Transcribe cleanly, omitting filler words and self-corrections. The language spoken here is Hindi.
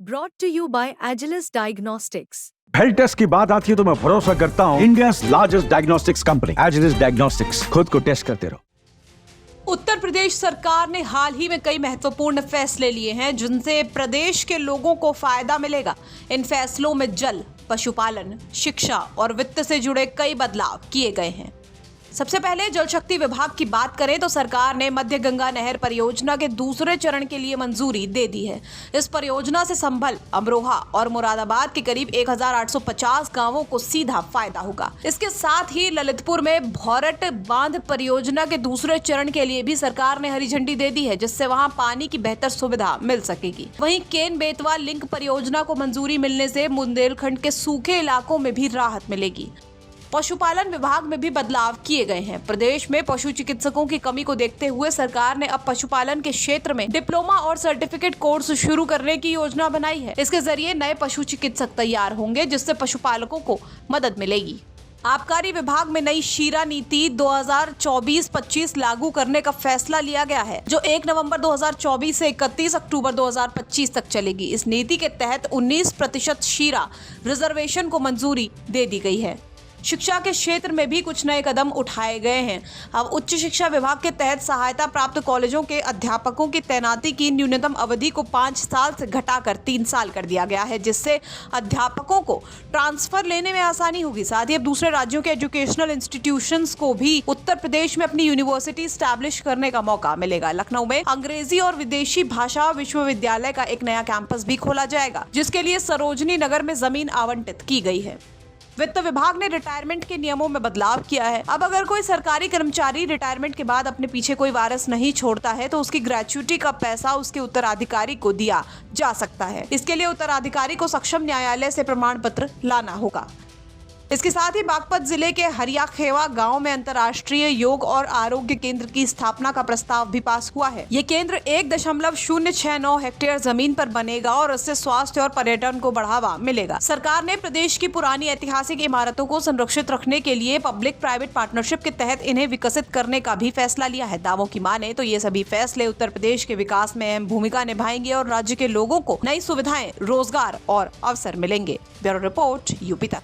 Brought to you by Agilus Diagnostics. Health test की बात आती है तो मैं भरोसा करता हूँ India's largest diagnostics company Agilus diagnostics. खुद को टेस्ट करते रहो। उत्तर प्रदेश सरकार ने हाल ही में कई महत्वपूर्ण फैसले लिए हैं जिनसे प्रदेश के लोगों को फायदा मिलेगा। इन फैसलों में जल, पशुपालन, शिक्षा और वित्त से जुड़े कई बदलाव किए गए हैं। सबसे पहले जल शक्ति विभाग की बात करें तो सरकार ने मध्य गंगा नहर परियोजना के दूसरे चरण के लिए मंजूरी दे दी है। इस परियोजना से संभल, अमरोहा और मुरादाबाद के करीब 1850 गांवों को सीधा फायदा होगा। इसके साथ ही ललितपुर में भौरट बांध परियोजना के दूसरे चरण के लिए भी सरकार ने हरी झंडी दे दी है, जिससे वहां पानी की बेहतर सुविधा मिल सकेगी। वहीं केन बेतवा लिंक परियोजना को मंजूरी मिलने से बुंदेलखंड के सूखे इलाकों में भी राहत मिलेगी। पशुपालन विभाग में भी बदलाव किए गए हैं। प्रदेश में पशु चिकित्सकों की कमी को देखते हुए सरकार ने अब पशुपालन के क्षेत्र में डिप्लोमा और सर्टिफिकेट कोर्स शुरू करने की योजना बनाई है। इसके जरिए नए पशु चिकित्सक तैयार होंगे, जिससे पशुपालकों को मदद मिलेगी। आबकारी विभाग में नई शीरा नीति 2024-25 लागू करने का फैसला लिया गया है, जो 1 नवंबर 2024 से 31 अक्टूबर 2025 तक चलेगी। इस नीति के तहत 19% शीरा रिजर्वेशन को मंजूरी दे दी गई है। शिक्षा के क्षेत्र में भी कुछ नए कदम उठाए गए हैं। अब उच्च शिक्षा विभाग के तहत सहायता प्राप्त कॉलेजों के अध्यापकों की तैनाती की न्यूनतम अवधि को 5 साल से घटाकर 3 साल कर दिया गया है, जिससे अध्यापकों को ट्रांसफर लेने में आसानी होगी। साथ ही अब दूसरे राज्यों के एजुकेशनल इंस्टीट्यूशंस को भी उत्तर प्रदेश में अपनी यूनिवर्सिटी स्टैब्लिश करने का मौका मिलेगा। लखनऊ में अंग्रेजी और विदेशी भाषा विश्वविद्यालय का एक नया कैंपस भी खोला जाएगा, जिसके लिए सरोजनी नगर में जमीन आवंटित की गई है। वित्त विभाग ने रिटायरमेंट के नियमों में बदलाव किया है। अब अगर कोई सरकारी कर्मचारी रिटायरमेंट के बाद अपने पीछे कोई वारिस नहीं छोड़ता है तो उसकी ग्रेच्युटी का पैसा उसके उत्तराधिकारी को दिया जा सकता है। इसके लिए उत्तराधिकारी को सक्षम न्यायालय से प्रमाण पत्र लाना होगा। इसके साथ ही बागपत जिले के हरियाखेवा गांव में अंतर्राष्ट्रीय योग और आरोग्य केंद्र की स्थापना का प्रस्ताव भी पास हुआ है। ये केंद्र 1.069 हेक्टेयर जमीन पर बनेगा और इससे स्वास्थ्य और पर्यटन को बढ़ावा मिलेगा। सरकार ने प्रदेश की पुरानी ऐतिहासिक इमारतों को संरक्षित रखने के लिए पब्लिक प्राइवेट पार्टनरशिप के तहत इन्हें विकसित करने का भी फैसला लिया है। दावों की माने तो ये सभी फैसले उत्तर प्रदेश के विकास में अहम भूमिका निभाएंगे और राज्य के लोगों को नई सुविधाएं, रोजगार और अवसर मिलेंगे। ब्यूरो रिपोर्ट, यूपी तक।